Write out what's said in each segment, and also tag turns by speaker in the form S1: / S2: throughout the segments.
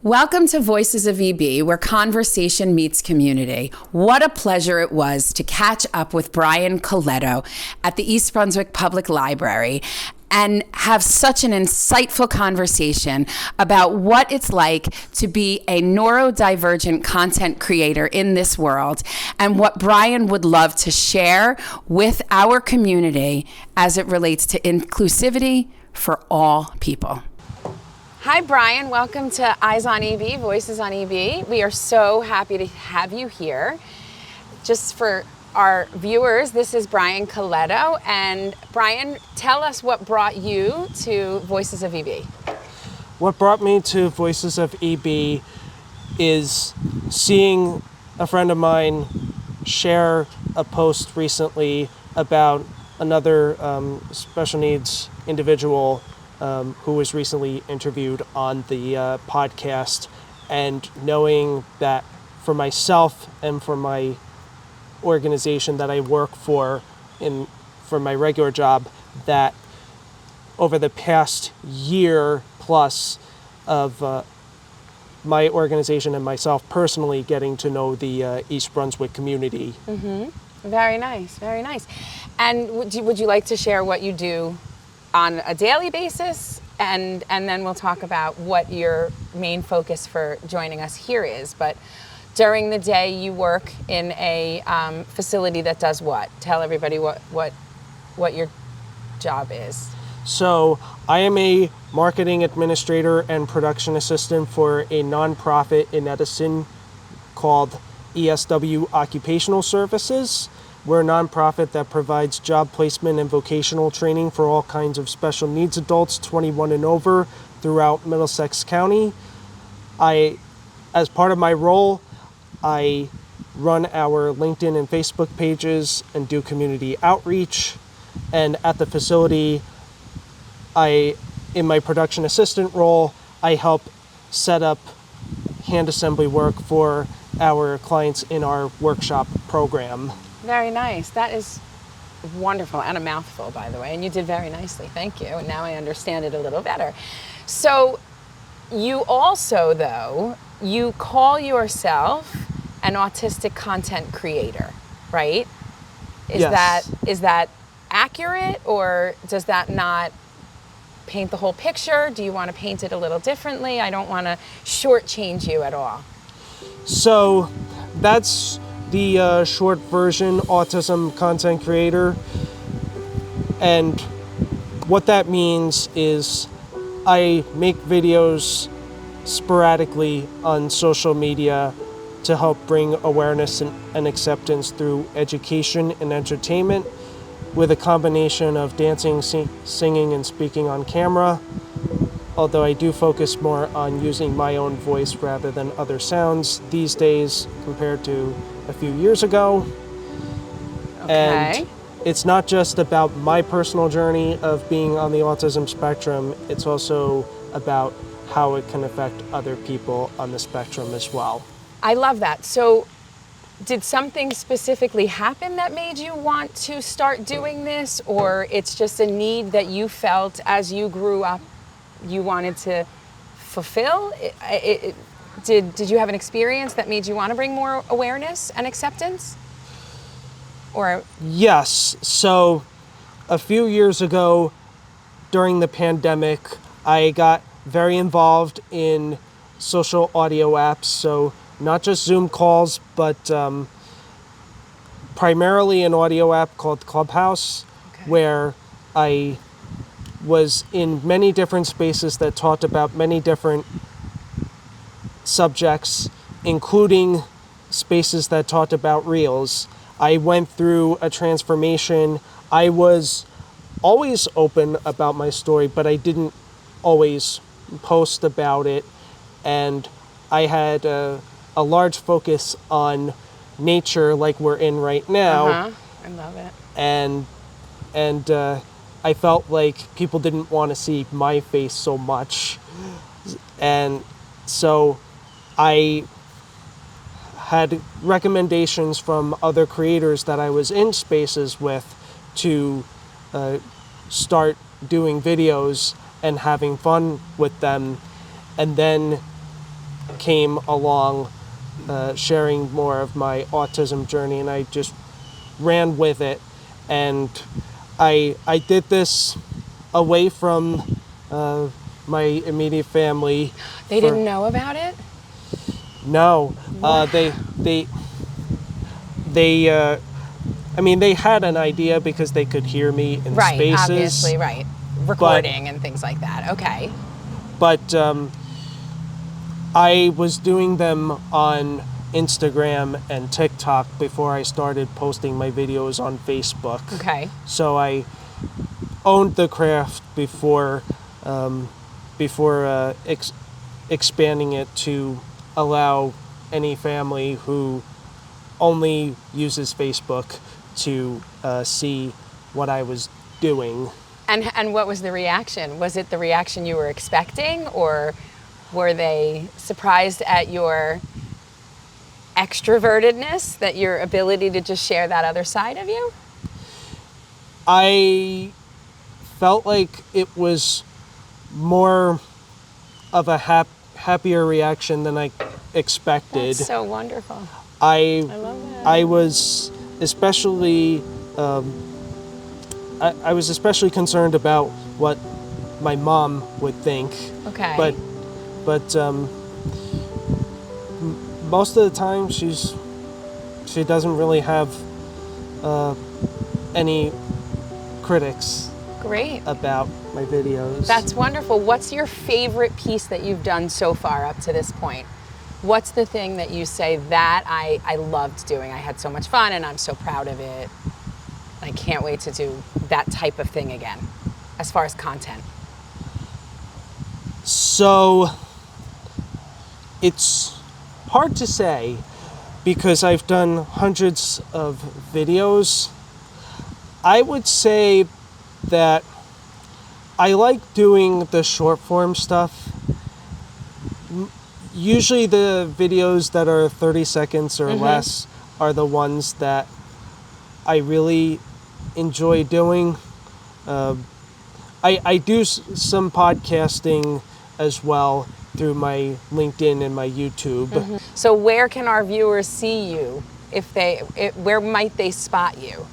S1: Welcome to Voices of EB, where conversation meets community. What a pleasure it was to catch up with Brian Colletto at the East Brunswick Public Library and have such an insightful conversation about what it's like to be a neurodivergent content creator in this world and what Brian would love to share with our community as it relates to inclusivity for all people. Hi, Brian. Welcome to Eyes on EB, Voices on EB. We are so happy to have you here. Just for our viewers, this is Brian Colletto. And Brian, tell us what brought you to Voices of EB.
S2: What brought me to Voices of EB is seeing a friend of mine share a post recently about another special needs individual who was recently interviewed on the podcast, and knowing that for myself and for my organization that I work for my regular job, that over the past year plus of my organization and myself personally getting to know the East Brunswick community.
S1: Mm-hmm. Very nice, very nice. And would you like to share what you do on a daily basis, and then we'll talk about what your main focus for joining us here is. But during the day, you work in a facility that does what? Tell everybody what your job is.
S2: So I am a marketing administrator and production assistant for a nonprofit in Edison called ESW Occupational Services. We're a nonprofit that provides job placement and vocational training for all kinds of special needs adults 21 and over throughout Middlesex County. As part of my role, I run our LinkedIn and Facebook pages and do community outreach. And at the facility, in my production assistant role, I help set up hand assembly work for our clients in our workshop program.
S1: Very nice. That is wonderful, and a mouthful, by the way, and you did very nicely. Thank you. And now I understand it a little better. So you also, though, you call yourself an autistic content creator, right?
S2: Yes.
S1: Is that accurate, or does that not paint the whole picture? Do you want to paint it a little differently? I don't want to shortchange you at all.
S2: So that's the short version, autism content creator. And what that means is I make videos sporadically on social media to help bring awareness and acceptance through education and entertainment, with a combination of dancing, singing, and speaking on camera. Although I do focus more on using my own voice rather than other sounds these days compared to a few years ago.
S1: Okay.
S2: And it's not just about my personal journey of being on the autism spectrum, it's also about how it can affect other people on the spectrum as well.
S1: I love that. So did something specifically happen that made you want to start doing this, or it's just a need that you felt as you grew up you wanted to fulfill? Did you have an experience that made you want to bring more awareness and acceptance? Or
S2: Yes. So a few years ago during the pandemic, I got very involved in social audio apps. So not just Zoom calls, but primarily an audio app called Clubhouse, where I was in many different spaces that talked about many different subjects, including spaces that talked about reels. I went through a transformation. I was always open about my story, but I didn't always post about it. And I had a large focus on nature, like we're in right now.
S1: I love it.
S2: And I felt like people didn't want to see my face so much. And so I had recommendations from other creators that I was in spaces with to start doing videos and having fun with them. And then came along, sharing more of my autism journey, and I just ran with it. And I did this away from my immediate family.
S1: They didn't know about it?
S2: No, they had an idea because they could hear me in spaces.
S1: Obviously, right. Recording and things like that. Okay.
S2: But I was doing them on Instagram and TikTok before I started posting my videos on Facebook.
S1: Okay.
S2: So I owned the craft before expanding it to allow any family who only uses Facebook to see what I was doing.
S1: And what was the reaction? Was it the reaction you were expecting, or were they surprised at your extrovertedness, that your ability to just share that other side of you?
S2: I felt like it was more of a happier reaction than I expected.
S1: That's so wonderful.
S2: I
S1: love that.
S2: I was especially I was especially concerned about what my mom would think.
S1: Okay.
S2: But most of the time she doesn't really have any critics.
S1: Great.
S2: About my videos.
S1: That's wonderful. What's your favorite piece that you've done so far up to this point? What's the thing that you say that I loved doing? I had so much fun and I'm so proud of it. I can't wait to do that type of thing again, as far as content.
S2: So it's hard to say because I've done hundreds of videos. I would say that I like doing the short form stuff. Usually the videos that are 30 seconds or less are the ones that I really enjoy doing. I do some podcasting as well through my LinkedIn and my YouTube.
S1: So where can our viewers see you? Where might they spot you?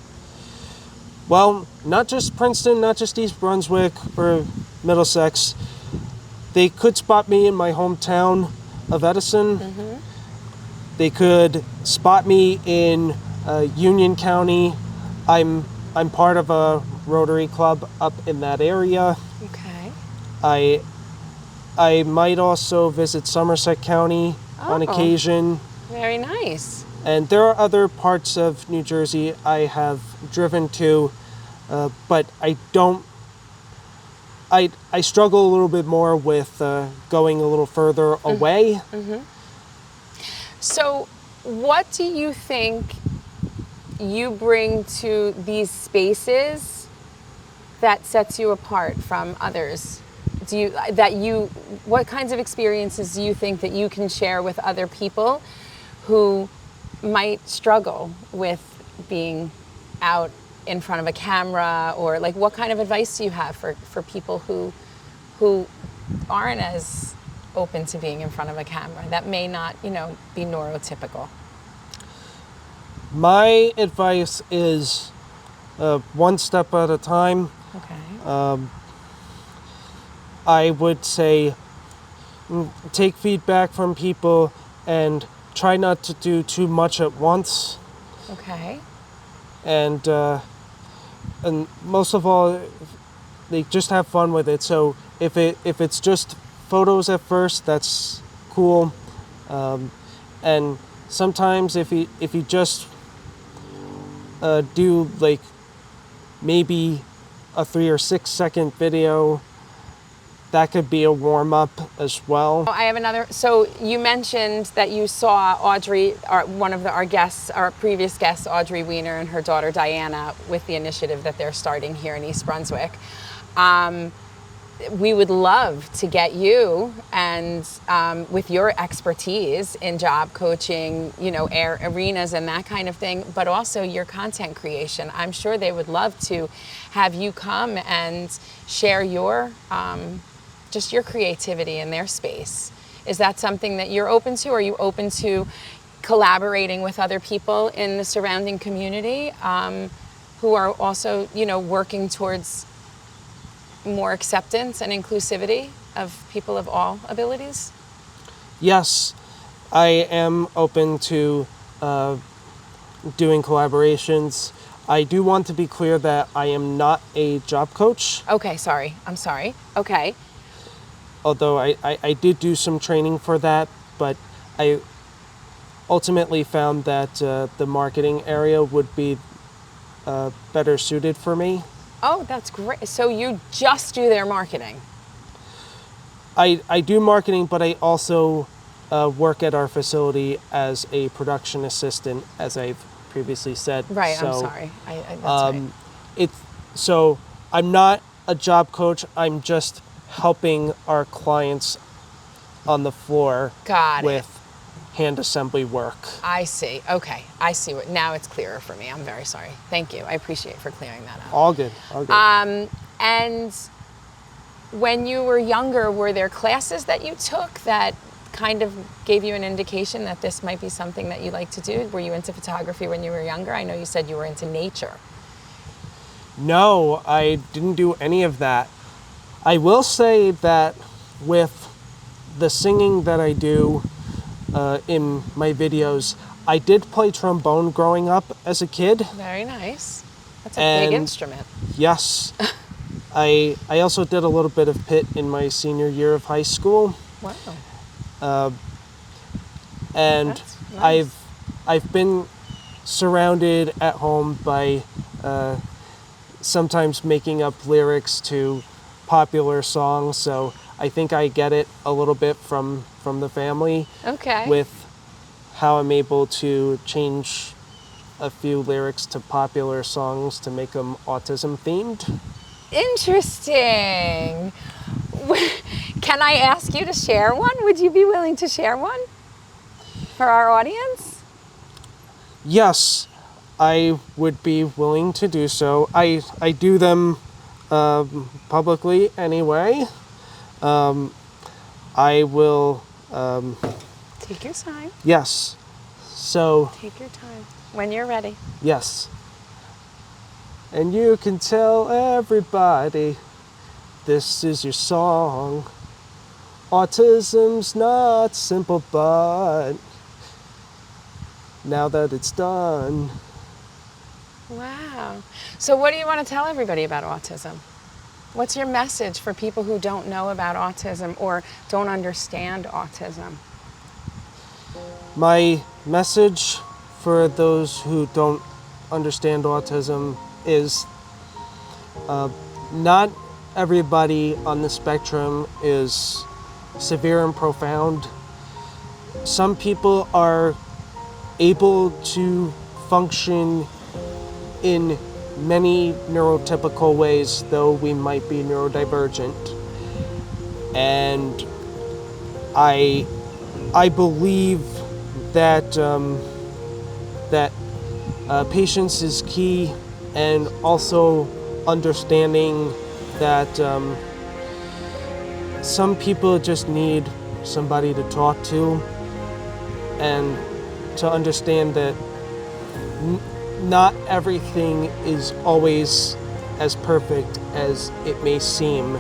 S2: Well, not just Princeton, not just East Brunswick or Middlesex. They could spot me in my hometown of Edison. They could spot me in Union County. I'm part of a Rotary Club up in that area.
S1: Okay.
S2: I might also visit Somerset County on occasion.
S1: Very nice.
S2: And there are other parts of New Jersey I have driven to, but I struggle a little bit more with going a little further away.
S1: So what do you think you bring to these spaces that sets you apart from others? What kinds of experiences do you think that you can share with other people who might struggle with being out in front of a camera, or like what kind of advice do you have for people who aren't as open to being in front of a camera, that may not, be neurotypical?
S2: My advice is one step at a time.
S1: Okay.
S2: I would say take feedback from people and try not to do too much at once.
S1: Okay.
S2: And most of all, they just have fun with it. So if it's just photos at first, that's cool. And sometimes if you just do like maybe a 3 or 6 second video, that could be a warm-up as well.
S1: I have another. So you mentioned that you saw Audrey, one of our previous guests, Audrey Weiner, and her daughter Diana, with the initiative that they're starting here in East Brunswick. We would love to get you, and with your expertise in job coaching, arenas and that kind of thing, but also your content creation. I'm sure they would love to have you come and share your just your creativity in their space. Is that something that you're open to? Are you open to collaborating with other people in the surrounding community who are also, you know, working towards more acceptance and inclusivity of people of all abilities?
S2: Yes, I am open to doing collaborations. I do want to be clear that I am not a job coach,
S1: Okay, sorry. I'm sorry. Okay.
S2: although I did do some training for that, but I ultimately found that the marketing area would be better suited for me.
S1: Oh, that's great. So you just do their marketing?
S2: I do marketing, but I also work at our facility as a production assistant, as I've previously said.
S1: Right,
S2: So,
S1: I'm sorry. That's right.
S2: So I'm not a job coach. I'm just helping our clients on the floor
S1: Got it.
S2: with hand assembly work.
S1: I see. Okay. I see what, now it's clearer for me. I'm very sorry. Thank you. I appreciate for clearing that up.
S2: All good. All good.
S1: And when you were younger, were there classes that you took that kind of gave you an indication that this might be something that you like to do? Were you into photography when you were younger? I know you said you were into nature.
S2: No, I didn't do any of that. I will say that with the singing that I do in my videos, I did play trombone growing up as a kid.
S1: Very nice. That's a big instrument.
S2: Yes. I also did a little bit of pit in my senior year of high school.
S1: Wow.
S2: And
S1: That's nice.
S2: I've been surrounded at home by sometimes making up lyrics to popular songs, so I think I get it a little bit from the family.
S1: Okay.
S2: With how I'm able to change a few lyrics to popular songs to make them autism themed.
S1: Interesting. Can I ask you to share one? Would you be willing to share one for our audience?
S2: Yes, I would be willing to do so. I do them publicly anyway. I will.
S1: Take your time.
S2: Yes. So.
S1: Take your time. When you're ready.
S2: Yes. And you can tell everybody this is your song. Autism's not simple, but now that it's done.
S1: Wow. So what do you want to tell everybody about autism? What's your message for people who don't know about autism or don't understand autism?
S2: My message for those who don't understand autism is not everybody on the spectrum is severe and profound. Some people are able to function in many neurotypical ways, though we might be neurodivergent. And I believe that patience is key, and also understanding that some people just need somebody to talk to, and to understand that not everything is always as perfect as it may seem.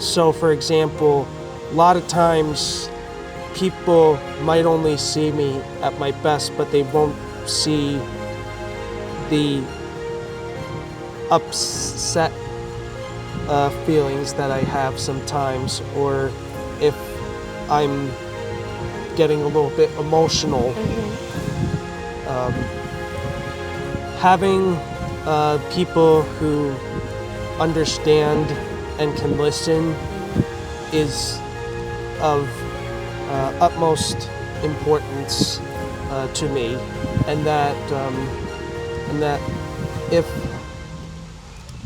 S2: So, for example, a lot of times people might only see me at my best, but they won't see the upset feelings that I have sometimes, or if I'm getting a little bit emotional. Having people who understand and can listen is of utmost importance to me, and that if,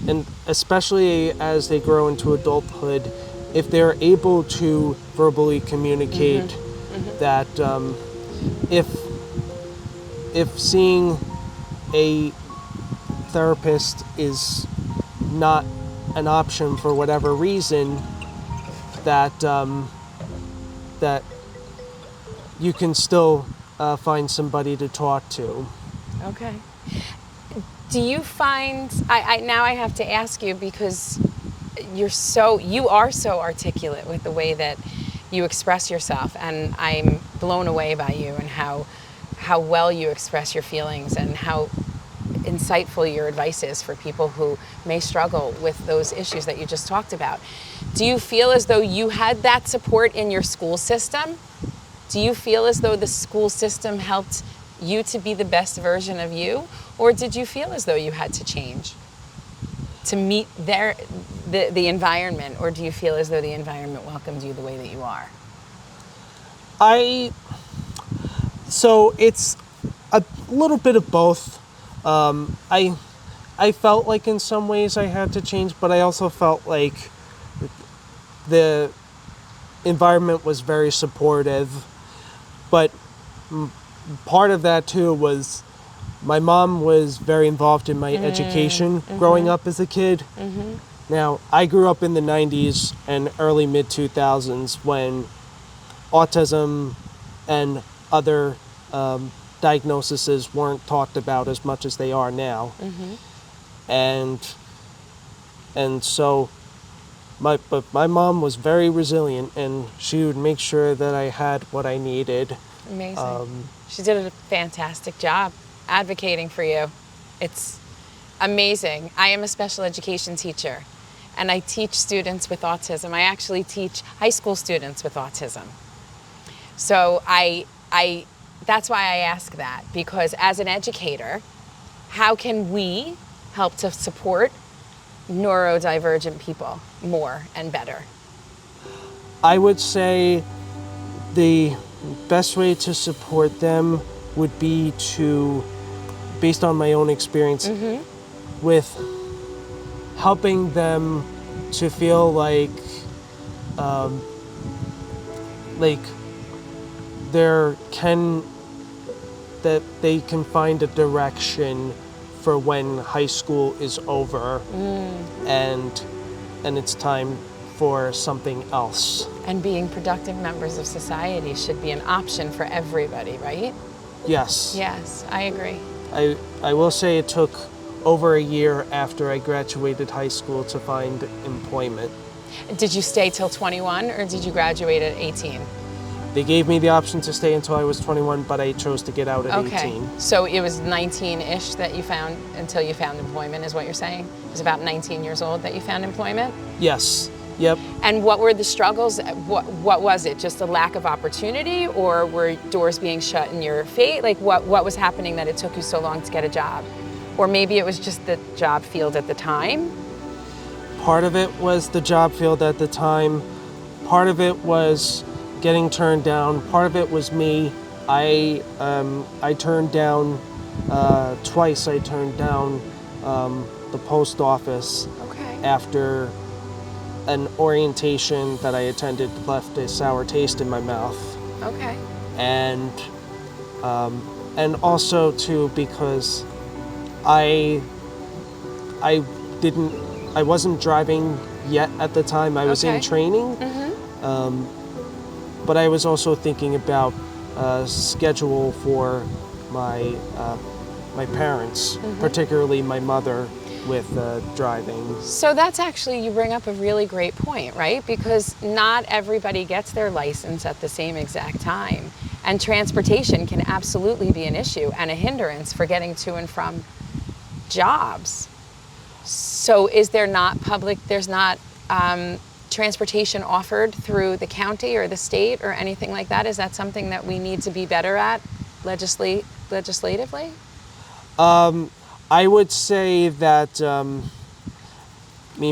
S2: and especially as they grow into adulthood, if they're able to verbally communicate, that if seeing a therapist is not an option for whatever reason, that that you can still find somebody to talk to.
S1: Okay. Do you find, now I have to ask you, because you are so articulate with the way that you express yourself, and I'm blown away by you and how well you express your feelings and how insightful your advice is for people who may struggle with those issues that you just talked about. Do you feel as though you had that support in your school system? Do you feel as though the school system helped you to be the best version of you? Or did you feel as though you had to change to meet the environment? Or do you feel as though the environment welcomed you the way that you are?
S2: So it's a little bit of both. I felt like in some ways I had to change, but I also felt like the environment was very supportive. But part of that too was my mom was very involved in my education growing up as a kid. Now, I grew up in the 90s and early mid-2000s when autism and other diagnoses weren't talked about as much as they are now. And so my mom was very resilient, and she would make sure that I had what I needed.
S1: Amazing. She did a fantastic job advocating for you. It's amazing. I am a special education teacher, and I teach students with autism. I actually teach high school students with autism. So that's why I ask that, because as an educator, how can we help to support neurodivergent people more and better?
S2: I would say the best way to support them would be to, based on my own experience, with helping them to feel like that they can find a direction for when high school is over and it's time for something else.
S1: And being productive members of society should be an option for everybody, right?
S2: Yes.
S1: Yes, I agree.
S2: I will say it took over a year after I graduated high school to find employment.
S1: Did you stay till 21 or did you graduate at 18?
S2: They gave me the option to stay until I was 21, but I chose to get out at 18.
S1: So it was 19-ish that you found, until you found employment, is what you're saying? It was about 19 years old that you found employment?
S2: Yes. Yep.
S1: And what were the struggles? What was it? Just a lack of opportunity, or were doors being shut in your face? Like what was happening that it took you so long to get a job? Or maybe it was just the job field at the time?
S2: Part of it was the job field at the time. Part of it was getting turned down. Part of it was me. I turned down twice. I turned down the post office after an orientation that I attended left a sour taste in my mouth.
S1: Okay.
S2: And also too because I wasn't driving yet at the time. I was in training. But I was also thinking about schedule for my parents, particularly my mother, with driving.
S1: So that's actually, you bring up a really great point, right? Because not everybody gets their license at the same exact time. And transportation can absolutely be an issue and a hindrance for getting to and from jobs. So is there not transportation offered through the county or the state or anything like that? Is that something that we need to be better at legislatively?
S2: I would say that,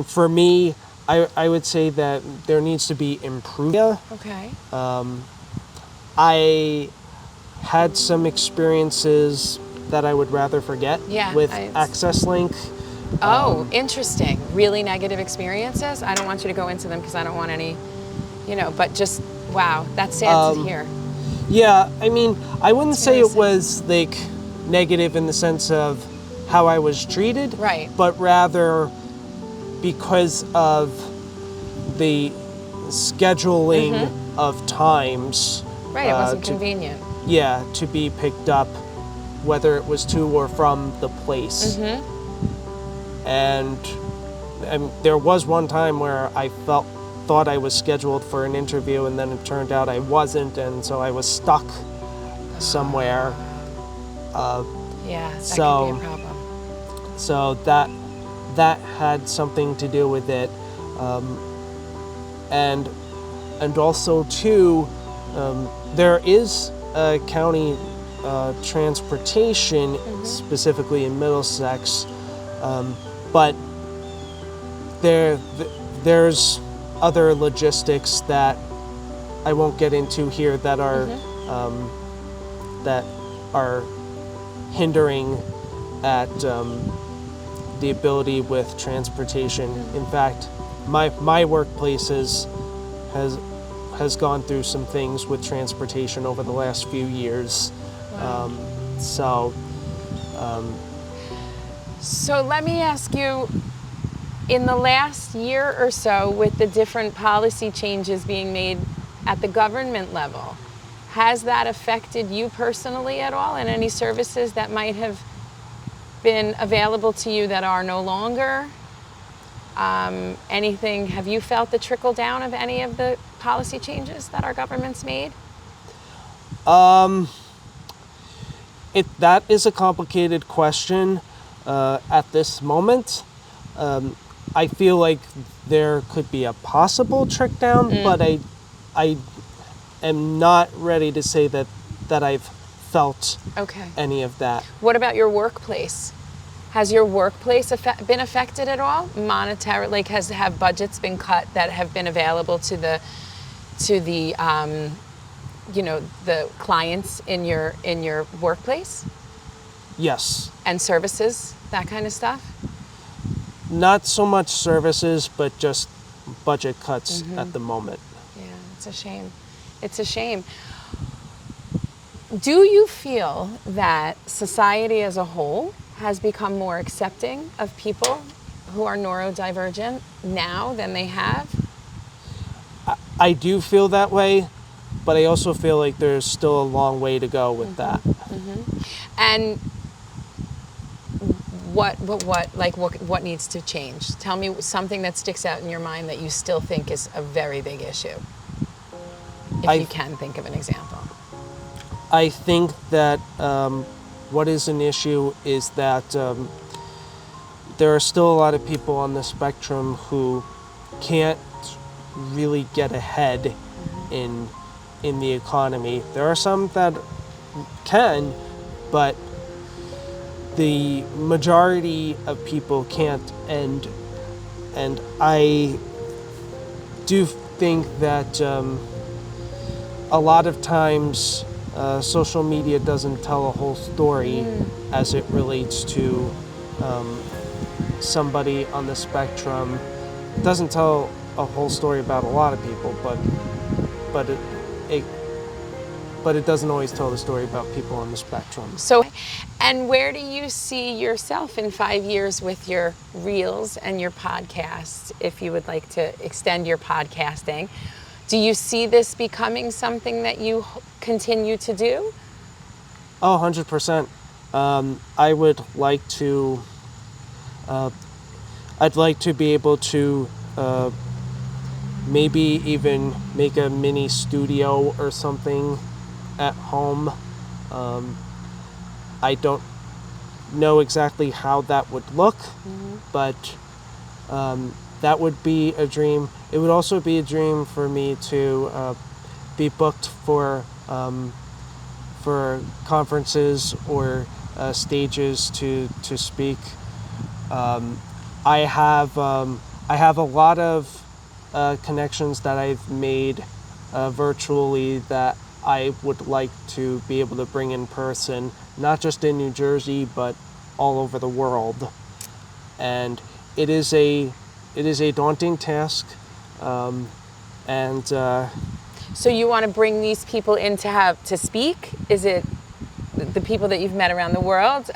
S2: for me, I would say that there needs to be improvement.
S1: Okay.
S2: I had some experiences that I would rather forget with Access Link.
S1: Oh, interesting. Really negative experiences? I don't want you to go into them because I don't want any, but just, wow, that's sad to hear.
S2: Yeah, I wouldn't say it was like negative in the sense of how I was treated,
S1: right?
S2: But rather because of the scheduling of times.
S3: Right, it wasn't convenient.
S2: Yeah, to be picked up, whether it was to or from the place. And there was one time where I thought I was scheduled for an interview, and then it turned out I wasn't, and so I was stuck somewhere.
S3: Yeah, that can be a problem.
S2: So that had something to do with it, and also too, there is a county transportation, specifically in Middlesex, but there's other logistics that I won't get into here that are hindering at the ability with transportation. In fact, my workplace has gone through some things with transportation over the last few years.
S3: Wow.
S2: So
S3: let me ask you, in the last year or so, with the different policy changes being made at the government level, has that affected you personally at all, and any services that might have been available to you that are no longer? Anything, have you felt the trickle down of any of the policy changes that our government's made?
S2: That is a complicated question at this moment. I feel like there could be a possible trickle down, but I am not ready to say that I've felt any of that.
S3: What about your workplace? Has your workplace been affected at all? Monetary, like have budgets been cut that have been available to the the clients in your workplace?
S2: Yes.
S3: And services, that kind of stuff?
S2: Not so much services, but just budget cuts at the moment.
S3: Yeah, it's a shame. It's a shame. Do you feel that society as a whole has become more accepting of people who are neurodivergent now than they have?
S2: I do feel that way, but I also feel like there's still a long way to go with that.
S3: And what needs to change? Tell me something that sticks out in your mind that you still think is a very big issue, if you can think of an example.
S2: I think that what is an issue is that there are still a lot of people on the spectrum who can't really get ahead in the economy. There are some that can, but the majority of people can't, and I do think that a lot of times social media doesn't tell a whole story as it relates to somebody on the spectrum. It doesn't tell a whole story about a lot of people, but it doesn't always tell the story about people on the spectrum.
S3: So, and where do you see yourself in 5 years with your reels and your podcasts, if you would like to extend your podcasting? Do you see this becoming something that you continue to do?
S2: Oh, 100%. I would like to, I'd like to be able to maybe even make a mini studio or something at home. I don't know exactly how that would look, but that would be a dream. It would also be a dream for me to be booked for conferences or stages to speak. I have a lot of connections that I've made virtually that I would like to be able to bring in person, not just in New Jersey, but all over the world. And it is a daunting task.
S3: So you want to bring these people in to speak? Is it the people that you've met around the world?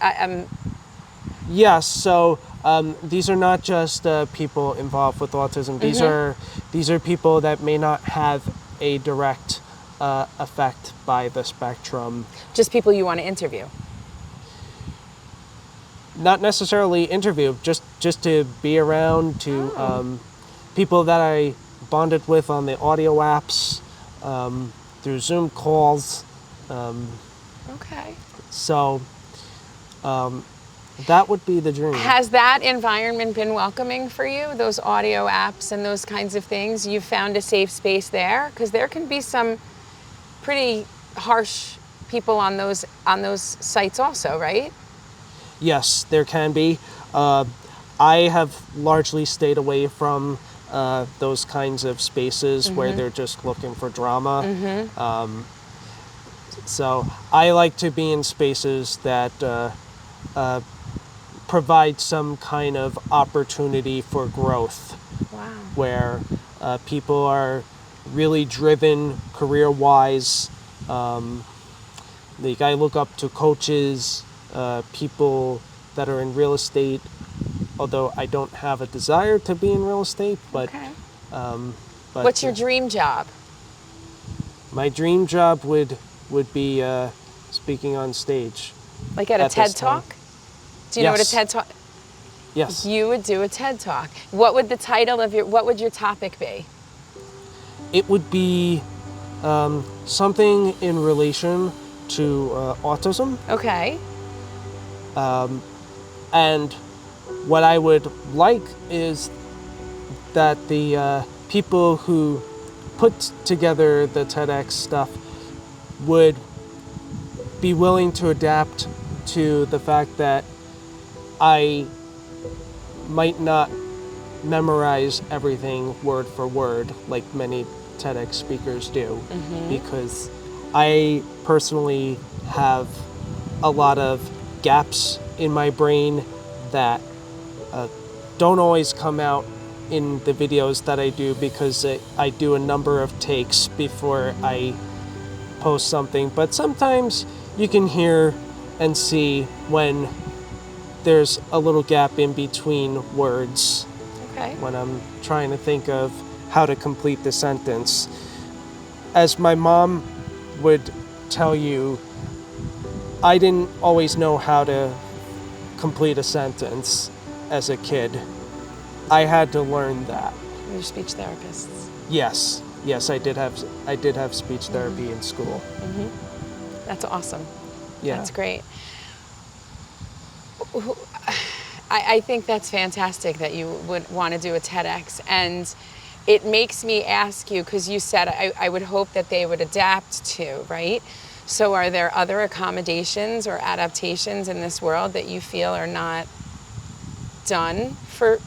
S2: Yes. So these are not just people involved with autism. These are people that may not have a direct effect by the spectrum.
S3: Just people you want to interview?
S2: Not necessarily interview, just to be around, to people that I bonded with on the audio apps, through Zoom calls.
S3: Okay.
S2: So that would be the dream.
S3: Has that environment been welcoming for you, those audio apps and those kinds of things? You found a safe space there? Because there can be some pretty harsh people on those sites also, right?
S2: Yes, there can be. I have largely stayed away from those kinds of spaces where they're just looking for drama. So I like to be in spaces that provide some kind of opportunity for growth.
S3: Wow.
S2: Where people are really driven career-wise. Like I look up to coaches, people that are in real estate, although I don't have a desire to be in real estate, but,
S3: Okay.
S2: but
S3: What's your dream job?
S2: my dream job would be speaking on stage.
S3: Like at a
S2: At
S3: TED
S2: this time.
S3: Talk? Do you know what a
S2: Yes.
S3: TED Talk?
S2: Yes.
S3: You would do a TED Talk. What would the title of what would your topic be?
S2: It would be something in relation to autism.
S3: Okay.
S2: And what I would like is that the people who put together the TEDx stuff would be willing to adapt to the fact that I might not memorize everything word for word like many TEDx speakers do, because I personally have a lot of gaps in my brain that don't always come out in the videos that I do, because I do a number of takes before I post something. But sometimes you can hear and see when there's a little gap in between words
S3: Okay.
S2: when I'm trying to think of how to complete the sentence. As my mom would tell you, I didn't always know how to complete a sentence as a kid. I had to learn that.
S3: Your speech therapists.
S2: Yes, I did have speech therapy in school.
S3: That's awesome.
S2: Yeah.
S3: That's great. I think that's fantastic that you would want to do a TEDx, and it makes me ask you, because you said I would hope that they would adapt to, right? So are there other accommodations or adaptations in this world that you feel are not done for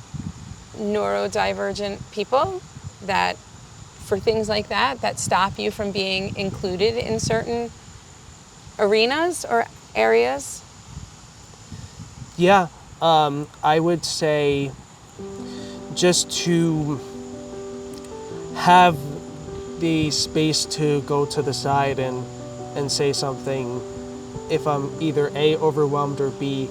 S3: neurodivergent people, that for things like that stop you from being included in certain arenas or areas?
S2: Yeah, I would say just to have the space to go to the side and say something if I'm either A, overwhelmed, or B,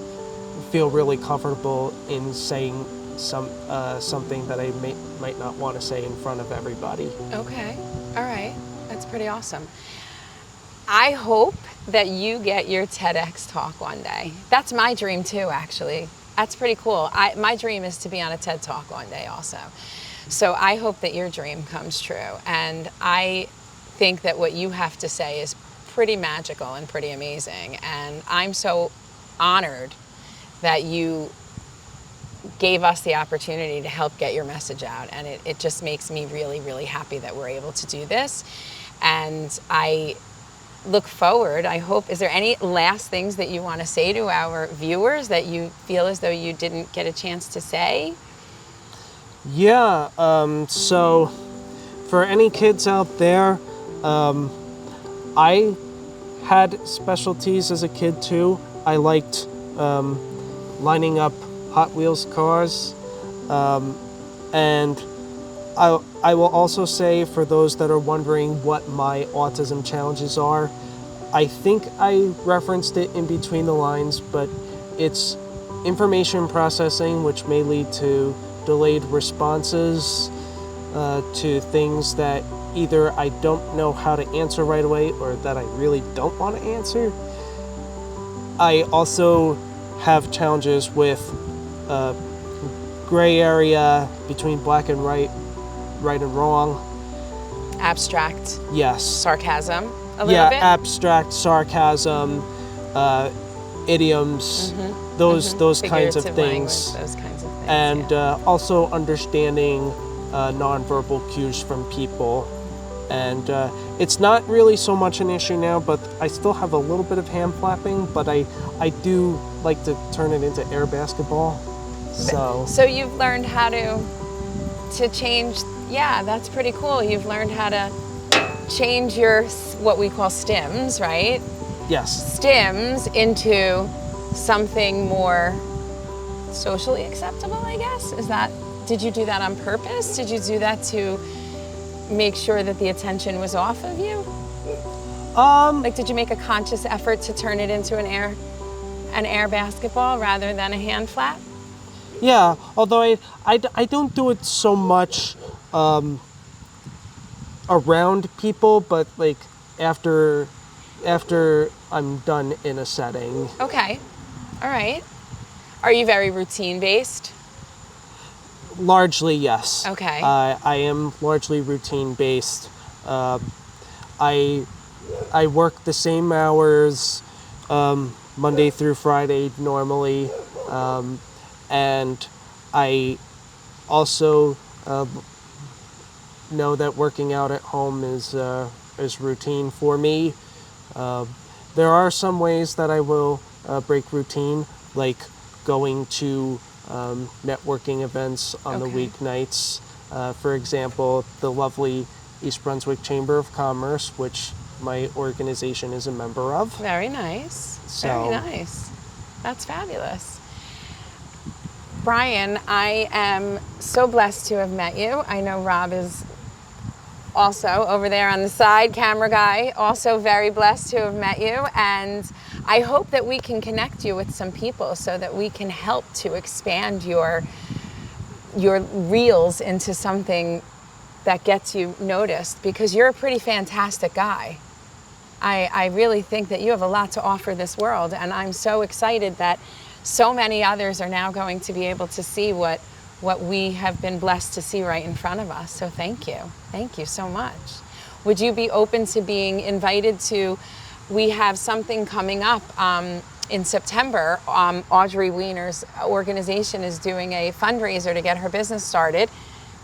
S2: feel really comfortable in saying something that I might not want to say in front of everybody.
S3: Okay, all right, that's pretty awesome. I hope that you get your TEDx talk one day. That's my dream too, actually. That's pretty cool. My dream is to be on a TED Talk one day also. So I hope that your dream comes true. And I think that what you have to say is pretty magical and pretty amazing. And I'm so honored that you gave us the opportunity to help get your message out. And it just makes me really, really happy that we're able to do this. And I look forward, I hope, is there any last things that you want to say to our viewers that you feel as though you didn't get a chance to say?
S2: Yeah, so for any kids out there, I had specialties as a kid too. I liked lining up Hot Wheels cars, and I will also say, for those that are wondering what my autism challenges are, I think I referenced it in between the lines, but it's information processing, which may lead to delayed responses to things that either I don't know how to answer right away or that I really don't want to answer. I also have challenges with gray area between black and right, right and wrong.
S3: Abstract.
S2: Yes.
S3: Sarcasm a little
S2: Yeah,
S3: bit?
S2: abstract, sarcasm, idioms, those kinds of
S3: Figurative
S2: things.
S3: language, those kinds of things.
S2: And
S3: yeah.
S2: also understanding nonverbal cues from people. And it's not really so much an issue now, but I still have a little bit of hand flapping, but I do like to turn it into air basketball.
S3: So you've learned how to change, yeah, that's pretty cool. You've learned how to change your, what we call stims, right?
S2: Yes.
S3: Stims into something more socially acceptable, I guess? Did you do that on purpose? Did you do that to make sure that the attention was off of you? Like, did you make a conscious effort to turn it into an air basketball rather than a hand flap?
S2: Yeah, although I don't do it so much around people, but like after I'm done in a setting.
S3: Okay, all right. Are you very routine based?
S2: Largely, yes.
S3: Okay.
S2: I am largely routine based. I work the same hours Monday through Friday normally, and I also know that working out at home is routine for me. There are some ways that I will break routine, like going to networking events on the weeknights. For example, the lovely East Brunswick Chamber of Commerce, which my organization is a member of.
S3: Very nice.
S2: So,
S3: very nice. That's fabulous. Brian, I am so blessed to have met you. I know Rob is also over there on the side, camera guy, also very blessed to have met you. And I hope that we can connect you with some people so that we can help to expand your reels into something that gets you noticed, because you're a pretty fantastic guy. I really think that you have a lot to offer this world, and I'm so excited that so many others are now going to be able to see what we have been blessed to see right in front of us. So thank you. Thank you so much. Would you be open to being invited to, we have something coming up in September. Audrey Wiener's organization is doing a fundraiser to get her business started.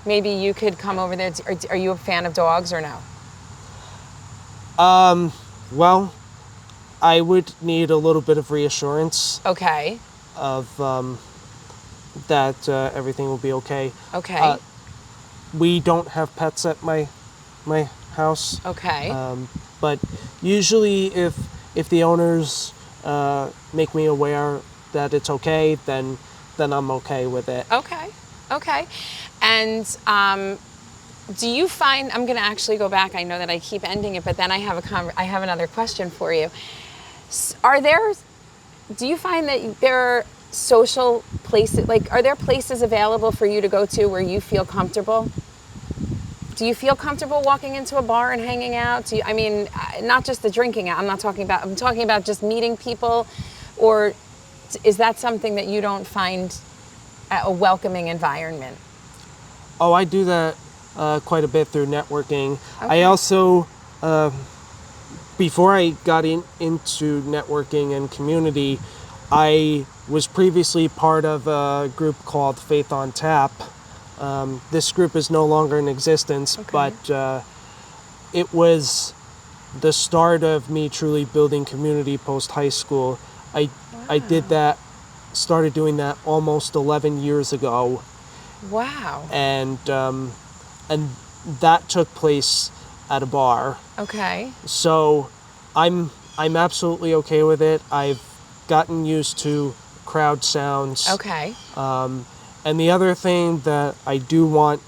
S3: Maybe you could come over there. Are you a fan of dogs or no?
S2: Well, I would need a little bit of reassurance.
S3: Okay.
S2: Of that everything will be okay.
S3: Okay.
S2: We don't have pets at my house.
S3: Okay.
S2: But usually, if the owners make me aware that it's okay, then I'm okay with it.
S3: Okay. Okay. And do you find, I'm going to actually go back. I know that I keep ending it, but then I have another question for you. Do you find that there are social places, like, are there places available for you to go to where you feel comfortable? Do you feel comfortable walking into a bar and hanging out? Not just the drinking out. I'm talking about just meeting people, or is that something that you don't find a welcoming environment?
S2: Oh, I do that quite a bit through networking.
S3: Okay.
S2: I also, before I got into networking and community, I was previously part of a group called Faith on Tap. This group is no longer in existence, but it was the start of me truly building community post high school. I started doing that almost 11 years ago.
S3: Wow.
S2: And that took place at a bar.
S3: Okay.
S2: So I'm absolutely okay with it. I've gotten used to crowd sounds.
S3: Okay.
S2: And the other thing that I do want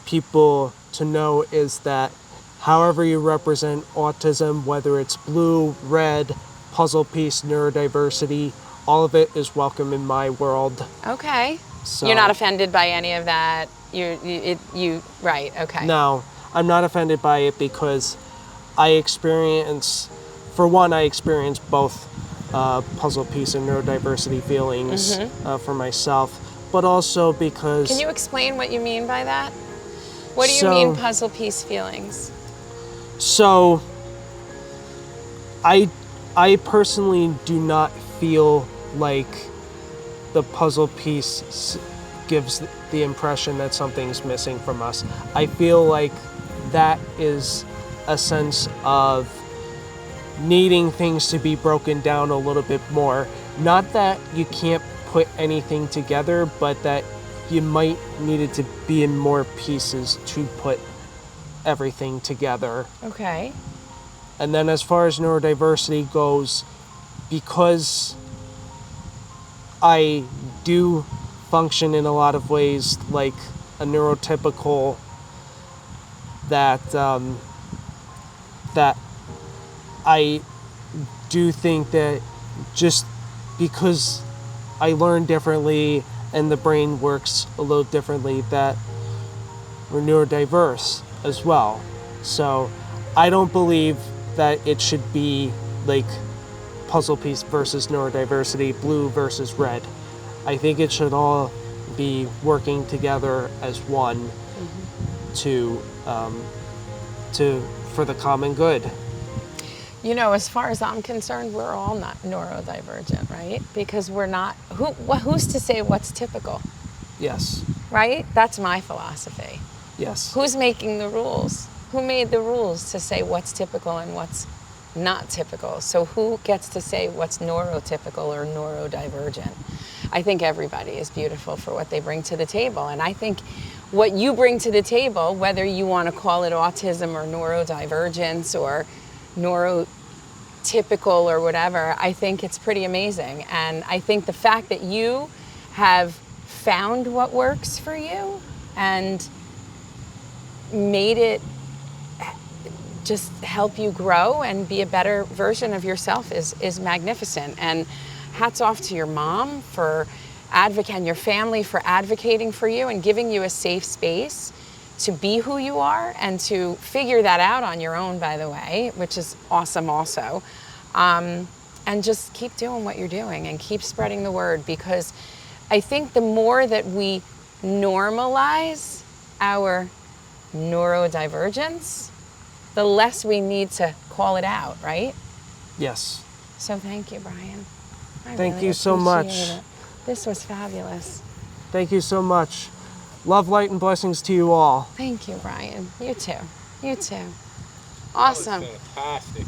S2: people to know is that however you represent autism, whether it's blue, red, puzzle piece, neurodiversity, all of it is welcome in my world.
S3: Okay.
S2: So,
S3: you're not offended by any of that. You right? Okay.
S2: No, I'm not offended by it because I experience both puzzle piece and neurodiversity feelings for myself, but also because...
S3: Can you explain what you mean by that? What do you mean puzzle piece feelings?
S2: So, I personally do not feel like the puzzle piece gives the impression that something's missing from us. I feel like that is a sense of needing things to be broken down a little bit more. Not that you can't put anything together, but that you might need it to be in more pieces to put everything together.
S3: Okay.
S2: And then as far as neurodiversity goes, because I do function in a lot of ways like a neurotypical, that I do think that just because I learn differently and the brain works a little differently, that we're neurodiverse as well. So I don't believe that it should be like puzzle piece versus neurodiversity, blue versus red. I think it should all be working together as one for the common good.
S3: You know, as far as I'm concerned, we're all not neurodivergent, right? Because we're not, who's to say what's typical,
S2: Yes.
S3: right? That's my philosophy.
S2: Yes.
S3: Who's making the rules? Who made the rules to say what's typical and what's not typical? So who gets to say what's neurotypical or neurodivergent? I think everybody is beautiful for what they bring to the table. And I think what you bring to the table, whether you want to call it autism or neurodivergence or neurotypical or whatever, I think it's pretty amazing. And I think the fact that you have found what works for you and made it just help you grow and be a better version of yourself is magnificent. And hats off to your mom for and your family for advocating for you and giving you a safe space to be who you are and to figure that out on your own, by the way, which is awesome also. And just keep doing what you're doing and keep spreading the word, because I think the more that we normalize our neurodivergence, the less we need to call it out, right?
S2: Yes.
S3: So thank you, Brian.
S2: Thank
S3: really
S2: you so much.
S3: appreciate it. This was fabulous.
S2: Thank you so much. Love, light, and blessings to you all.
S3: Thank you, Brian. You too. You too. Awesome.
S4: That was fantastic.